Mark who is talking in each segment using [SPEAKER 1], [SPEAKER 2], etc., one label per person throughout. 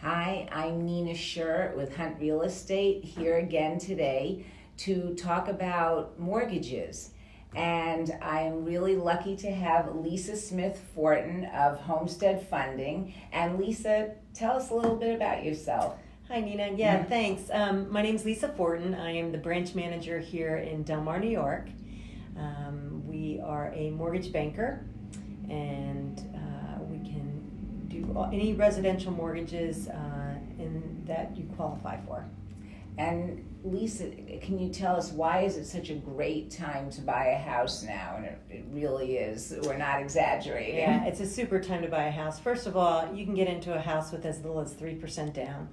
[SPEAKER 1] Hi, I'm Nina Schur with Hunt Real Estate here again today to talk about mortgages. And I'm really lucky to have Lisa Smith Fortin of Homestead Funding. And Lisa, tell us a little bit about yourself.
[SPEAKER 2] Hi, Nina. Yeah, thanks. My name's Lisa Fortin. I am the branch manager here in Del Mar, New York. We are a mortgage banker, and we can do any residential mortgages that you qualify for.
[SPEAKER 1] And Lisa, can you tell us why is it such a great time to buy a house now? And it really is. We're not exaggerating.
[SPEAKER 2] Yeah, it's a super time to buy a house. First of all, you can get into a house with as little as 3% down.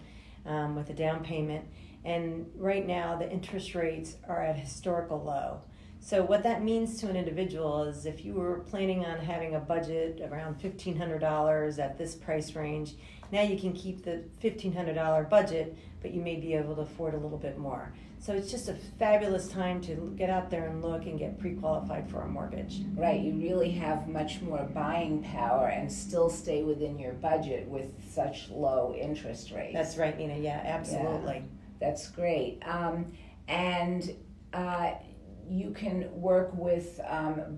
[SPEAKER 2] With a down payment, and right now the interest rates are at a historical low. So what that means to an individual is if you were planning on having a budget around $1,500 at this price range, now you can keep the $1,500 budget, but you may be able to afford a little bit more. So it's just a fabulous time to get out there and look and get pre-qualified for a mortgage.
[SPEAKER 1] Right, you really have much more buying power and still stay within your budget with such low interest rates.
[SPEAKER 2] That's right, Nina. Yeah, absolutely.
[SPEAKER 1] Yeah, that's great. You can work with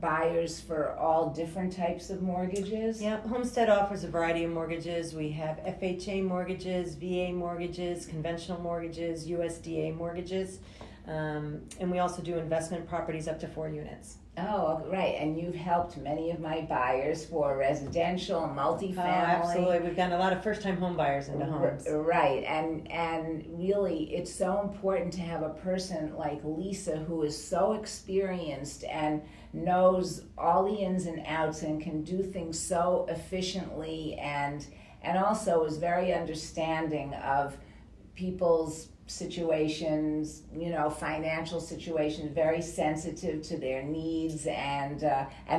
[SPEAKER 1] buyers for all different types of mortgages?
[SPEAKER 2] Yeah, Homestead offers a variety of mortgages. We have FHA mortgages, VA mortgages, conventional mortgages, USDA mortgages, and we also do investment properties up to 4 units.
[SPEAKER 1] Oh, right. And you've helped many of my buyers for residential, multifamily.
[SPEAKER 2] Oh, absolutely. We've gotten a lot of first-time home buyers into homes.
[SPEAKER 1] Right. And really, it's so important to have a person like Lisa who is so experienced and knows all the ins and outs and can do things so efficiently and also is very understanding of people's situations, financial situations, very sensitive to their needs, and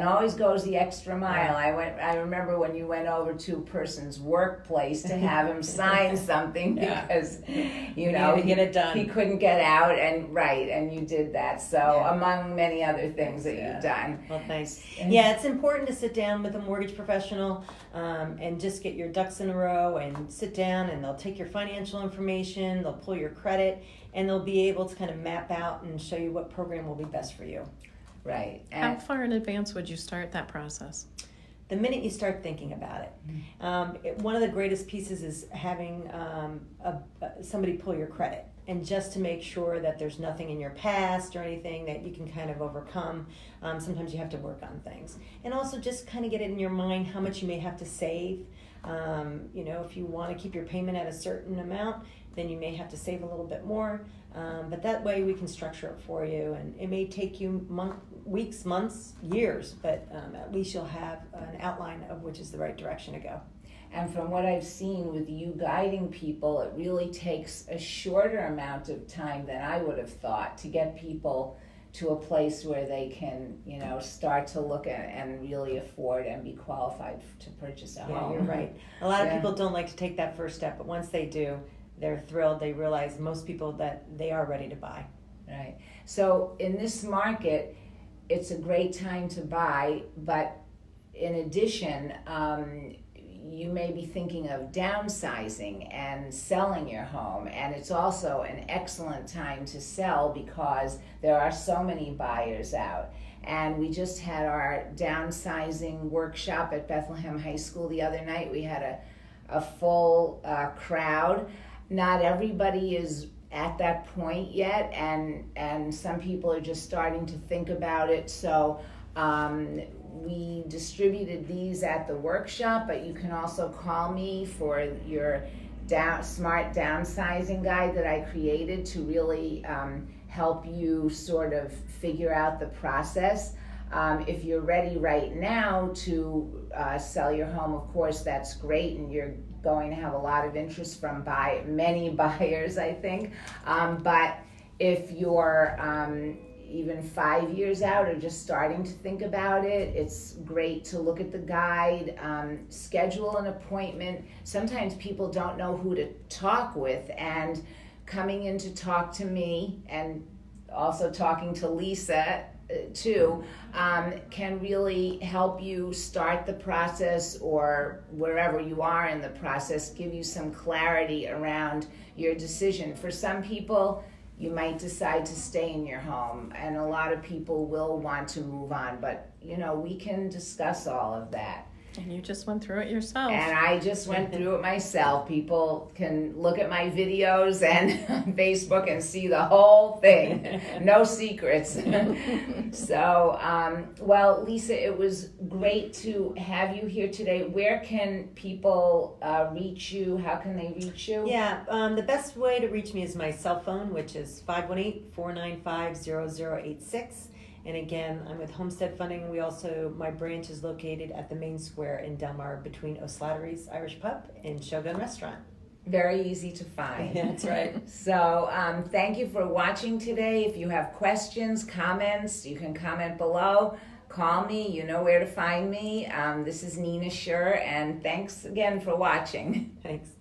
[SPEAKER 1] always goes the extra mile. I remember when you went over to a person's workplace to have him sign something because
[SPEAKER 2] to get it done.
[SPEAKER 1] He couldn't get out, and you did that. So among many other things that you've done.
[SPEAKER 2] Well, thanks. Yeah, it's important to sit down with a mortgage professional and just get your ducks in a row and sit down, and they'll take your financial information, they'll pull your credit, and they'll be able to kind of map out and show you what program will be best for you.
[SPEAKER 1] Right.
[SPEAKER 3] How far in advance would you start that process?
[SPEAKER 2] The minute you start thinking about it. One of the greatest pieces is having somebody pull your credit, and just to make sure that there's nothing in your past or anything that you can kind of overcome. Sometimes you have to work on things. And also just kind of get it in your mind how much you may have to save. If you want to keep your payment at a certain amount, then you may have to save a little bit more. But that way we can structure it for you. And it may take you weeks, months, years, but at least you'll have an outline of which is the right direction to go.
[SPEAKER 1] And from what I've seen with you guiding people, it really takes a shorter amount of time than I would have thought to get people to a place where they can, start to look at and really afford and be qualified to purchase a home.
[SPEAKER 2] Yeah, you're right. A lot of people don't like to take that first step, but once they do, they're thrilled. They realize most people that they are ready to buy.
[SPEAKER 1] Right. So in this market, it's a great time to buy, but in addition, you may be thinking of downsizing and selling your home, and it's also an excellent time to sell because there are so many buyers out. And we just had our downsizing workshop at Bethlehem High School the other night. We had a full crowd. Not everybody is at that point yet, and some people are just starting to think about it. So we distributed these at the workshop, but you can also call me for your smart downsizing guide that I created to really help you sort of figure out the process. If you're ready right now to sell your home, of course, that's great, and you're going to have a lot of interest from many buyers, I think. But if you're even 5 years out or just starting to think about it, it's great to look at the guide, schedule an appointment. Sometimes people don't know who to talk with, and coming in to talk to me and also talking to Lisa too, can really help you start the process, or wherever you are in the process, give you some clarity around your decision. For some people, you might decide to stay in your home, and a lot of people will want to move on, but we can discuss all of that.
[SPEAKER 3] And you just went through it yourself.
[SPEAKER 1] And I just went through it myself. People can look at my videos and on Facebook and see the whole thing. No secrets. So, well, Lisa, it was great to have you here today. Where can people reach you? How can they reach you?
[SPEAKER 2] Yeah, the best way to reach me is my cell phone, which is 518-495-0086. And again, I'm with Homestead Funding. My branch is located at the main square in Delmar between O'Slattery's Irish Pub and Shogun Restaurant.
[SPEAKER 1] Very easy to find.
[SPEAKER 2] That's right.
[SPEAKER 1] So thank you for watching today. If you have questions, comments, you can comment below. Call me. You know where to find me. This is Nina Schur, and thanks again for watching.
[SPEAKER 2] Thanks.